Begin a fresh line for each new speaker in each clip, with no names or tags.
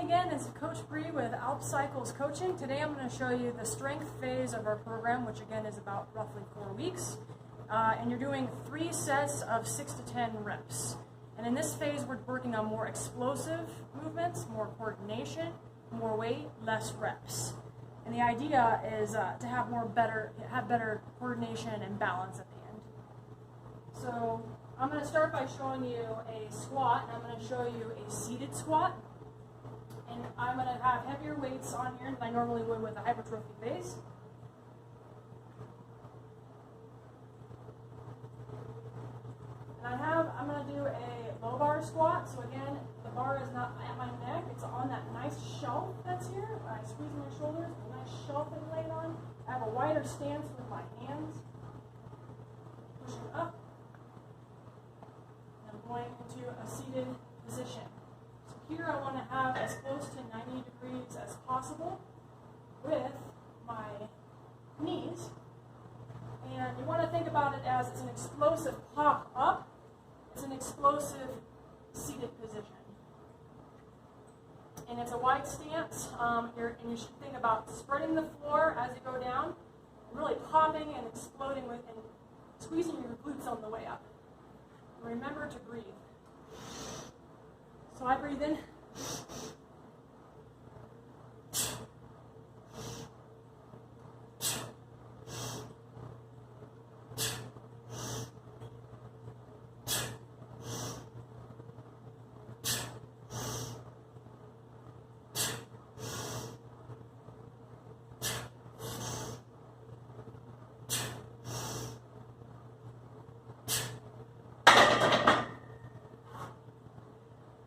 Hey again, it's Coach Brie with ALP Cycles Coaching. Today I'm going to show you the strength phase of our program, which again is about roughly 4 weeks. And you're doing 3 sets of 6 to 10 reps. And in this phase we're working on more explosive movements, more coordination, more weight, less reps. And the idea is to have better coordination and balance at the end. So I'm going to start by showing you a squat, and I'm going to show you a seated squat. And I'm going to have heavier weights on here than I normally would with a hypertrophy phase. And I'm going to do a low bar squat. So again, the bar is not at my neck. It's on that nice shelf that's here. I squeeze my shoulders, a nice shelf I'm laying on. I have a wider stance with my hands. Pushing up. And I'm going into a seated position. Here I want to have as close to 90 degrees as possible with my knees. And you want to think about it as it's an explosive pop up. It's an explosive seated position. And it's a wide stance. And you should think about spreading the floor as you go down, really popping and exploding with and squeezing your glutes on the way up. And remember to breathe. So I breathe in.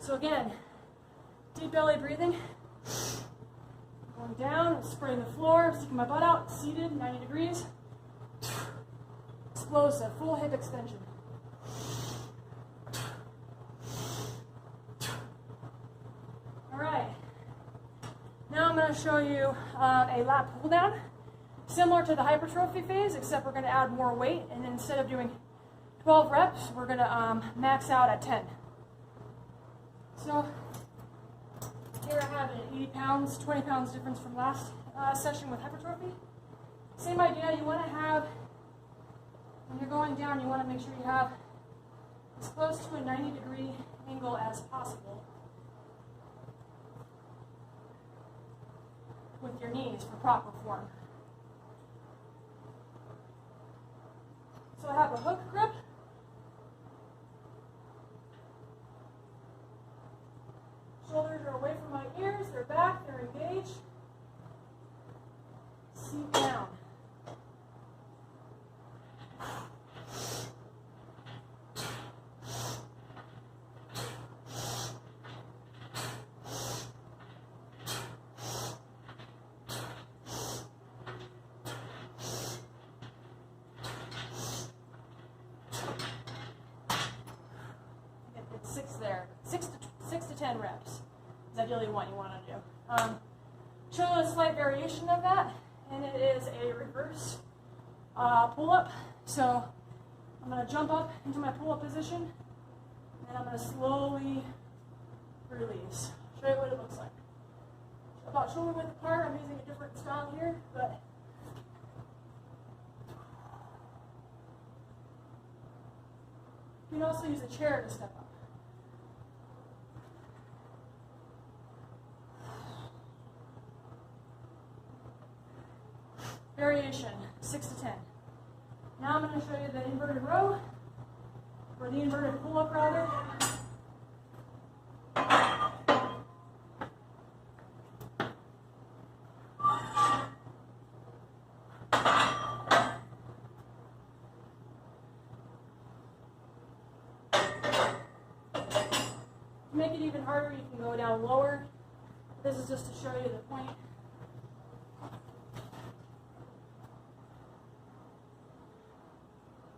So again, deep belly breathing, going down, spraying the floor, sticking my butt out, seated, 90 degrees, explosive, full hip extension. All right, now I'm going to show you a lat pull down, similar to the hypertrophy phase, except we're going to add more weight, and instead of doing 12 reps, we're going to max out at 10. So here I have an 80 pounds, 20 pounds difference from last session with hypertrophy. Same idea, you want to have, when you're going down, you want to make sure you have as close to a 90-degree angle as possible with your knees for proper form. So I have a hook grip. Shoulders are away from my ears, they're back, they're engaged. Seat down. It's 6 there. 6 to 10 reps is ideally what you want to do. Show a slight variation of that, and it is a reverse pull-up. So I'm going to jump up into my pull-up position, and I'm going to slowly release. Show you what it looks like. About shoulder width apart. I'm using a different style here, but you can also use a chair to step up. Variation, 6 to 10. Now I'm going to show you the inverted row, or the inverted pull-up rather. To make it even harder, you can go down lower. This is just to show you the point.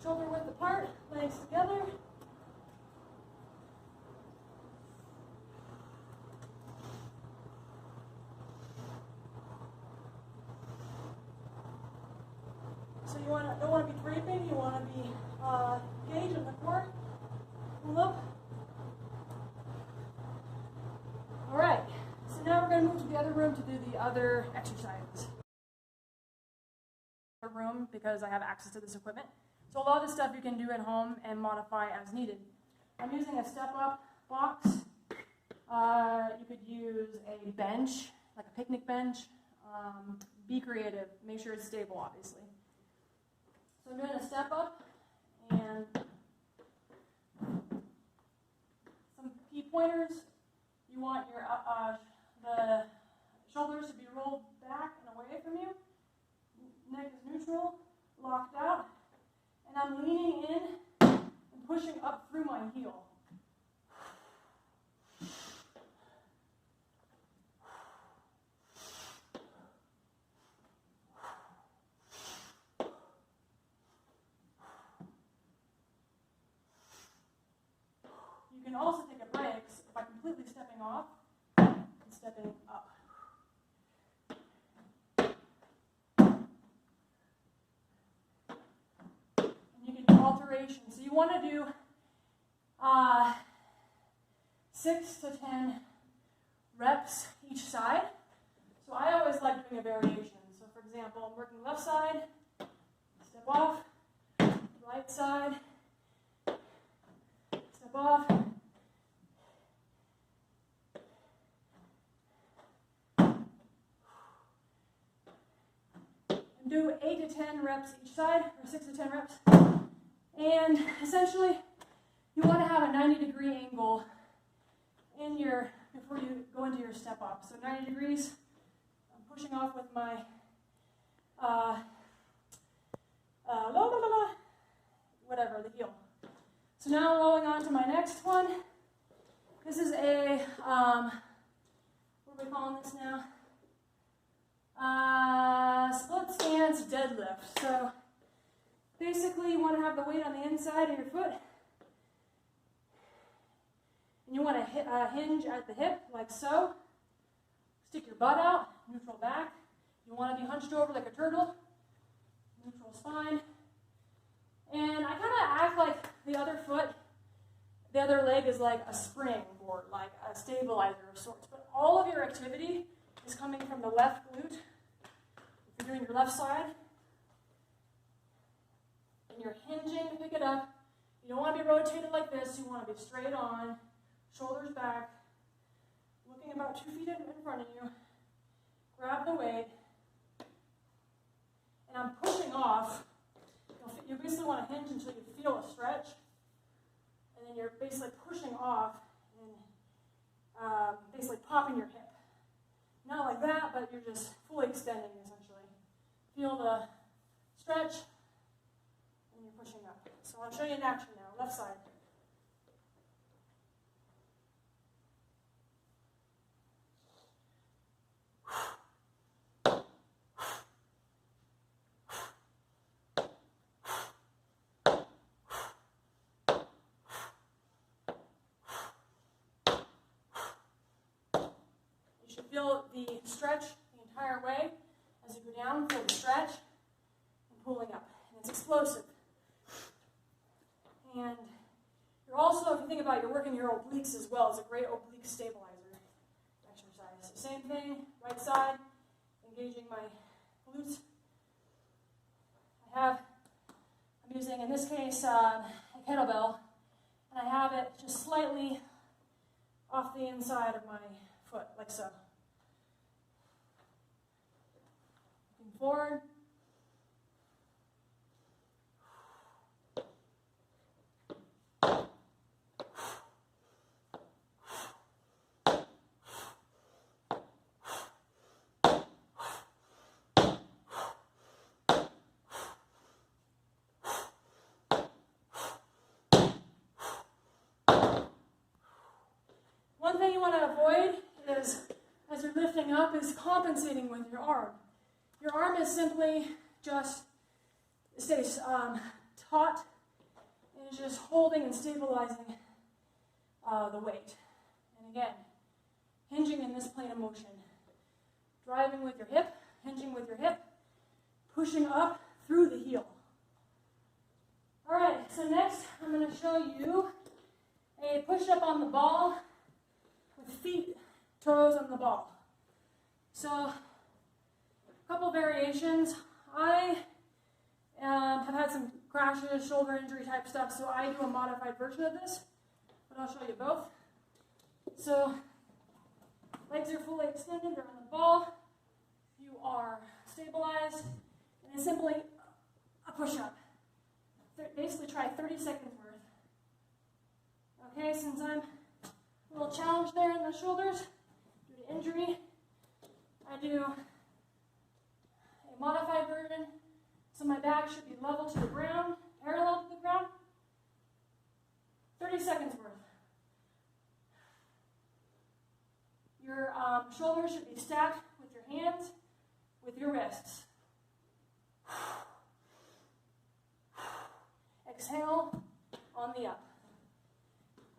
Shoulder width apart, legs together. So you don't want to be draping, you want to be engaged in the core. Pull up. All right, so going to move to the other room to do the other exercises. Room because I have access to this equipment. So a lot of this stuff you can do at home and modify as needed. I'm using a step-up box. You could use a bench, like a picnic bench. Be creative. Make sure it's stable, obviously. So I'm doing a step-up and some key pointers. You want your the shoulders to be rolled back and away from you. Neck is neutral, locked out, and I'm leaning in and pushing up through my heel. You can also take a break by completely stepping off and stepping up. Alteration. So you want to do 6 to 10 reps each side. So I always like doing a variation. So for example, I'm working left side, step off, right side, step off, and do 8 to 10 reps each side, or 6 to 10 reps. And essentially, you want to have a 90-degree angle in your, before you go into your step up. So 90 degrees, I'm pushing off with my, whatever, the heel. So now rolling on to my next one. This is a, what are we calling this now? Split stance deadlift. So basically, you want to have the weight on the inside of your foot. And you want to hinge at the hip, like so. Stick your butt out, neutral back. You want to be hunched over like a turtle, neutral spine. And I kind of act like the other foot, the other leg is like a spring board, like a stabilizer of sorts. But all of your activity is coming from the left glute. If you're doing your left side, and you're hinging to pick it up. You don't want to be rotated like this. You want to be straight on, shoulders back, looking about 2 feet in front of you. Grab the weight, and I'm pushing off. You basically want to hinge until you feel a stretch, and then you're basically pushing off and basically popping your hip. Not like that, but you're just fully extending essentially. Feel the stretch. Pushing up. So I'll show you in action now. Left side. You should feel the stretch the entire way. As you go down, feel the stretch and pulling up. And it's explosive. And you're also, if you think about it, you're working your obliques as well. It's a great oblique stabilizer exercise. So same thing, right side, engaging my glutes. I'm using, in this case, a kettlebell, and I have it just slightly off the inside of my foot, like so. Looking forward. One thing you want to avoid is, as you're lifting up, is compensating with your arm. Your arm is simply just stays taut and is just holding and stabilizing the weight. And again, hinging in this plane of motion. Driving with your hip, hinging with your hip, pushing up through the heel. All right, so next I'm going to show you a push-up on the ball with feet, toes on the ball. So, a couple variations. I have had some crashes, shoulder injury type stuff, so I do a modified version of this, but I'll show you both. So, legs are fully extended, they're on the ball. You are stabilized, and it's simply a push-up. Basically try 30 seconds worth. Okay, since I'm a little challenged there in the shoulders due to injury, I do a modified version, so my back should be level to the ground, parallel to the ground. 30 seconds worth. Your shoulders should be stacked with your hands, with your wrists. Exhale on the up.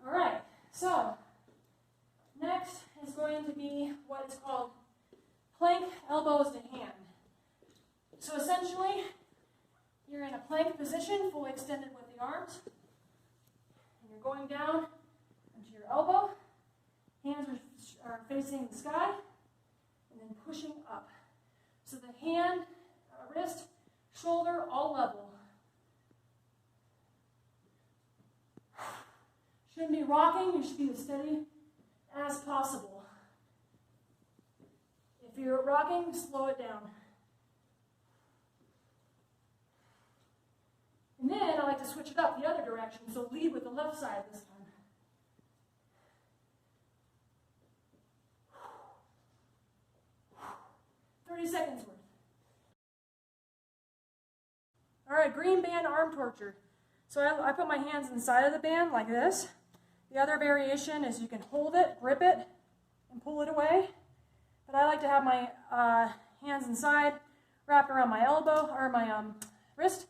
All right, so next is going to be what is called plank elbows to hand. So essentially, you're in a plank position, fully extended with the arms, and you're going down into your elbow. Hands are facing the sky, and then pushing up. So the hand, wrist, shoulder, all level. Shouldn't be rocking, you should be as steady as possible. If you're rocking, slow it down. And then I like to switch it up the other direction, so lead with the left side this time. Seconds worth. All right, green band arm torture. So I put my hands inside of the band like this. The other variation is you can hold it, grip it, and pull it away. But I like to have my hands inside, wrapped around my elbow or my wrist.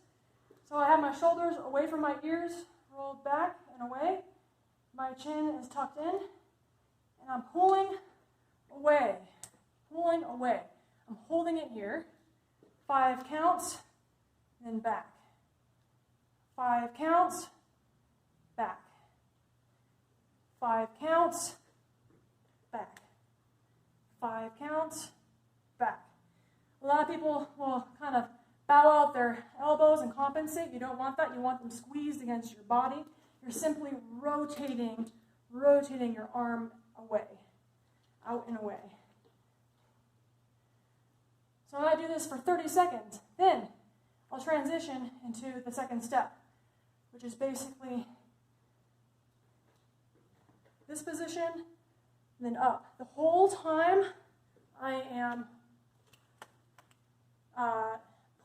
So I have my shoulders away from my ears, rolled back and away. My chin is tucked in, and I'm pulling away, pulling away. I'm holding it here. 5 counts, then back. 5 counts, back. 5 counts, back. 5 counts, back. A lot of people will kind of bow out their elbows and compensate. You don't want that. You want them squeezed against your body. You're simply rotating your arm away, out and away. So I do this for 30 seconds. Then I'll transition into the second step, which is basically this position, and then up. The whole time I am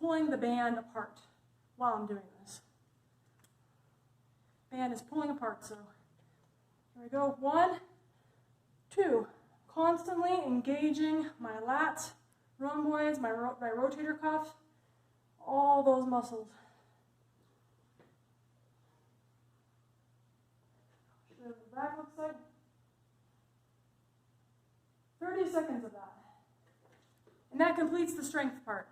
pulling the band apart while I'm doing this. Band is pulling apart, so here we go. 1, 2. Constantly engaging my lats, rhomboids, my rotator cuff, all those muscles. Show what the back looks like. 30 seconds of that. And that completes the strength part.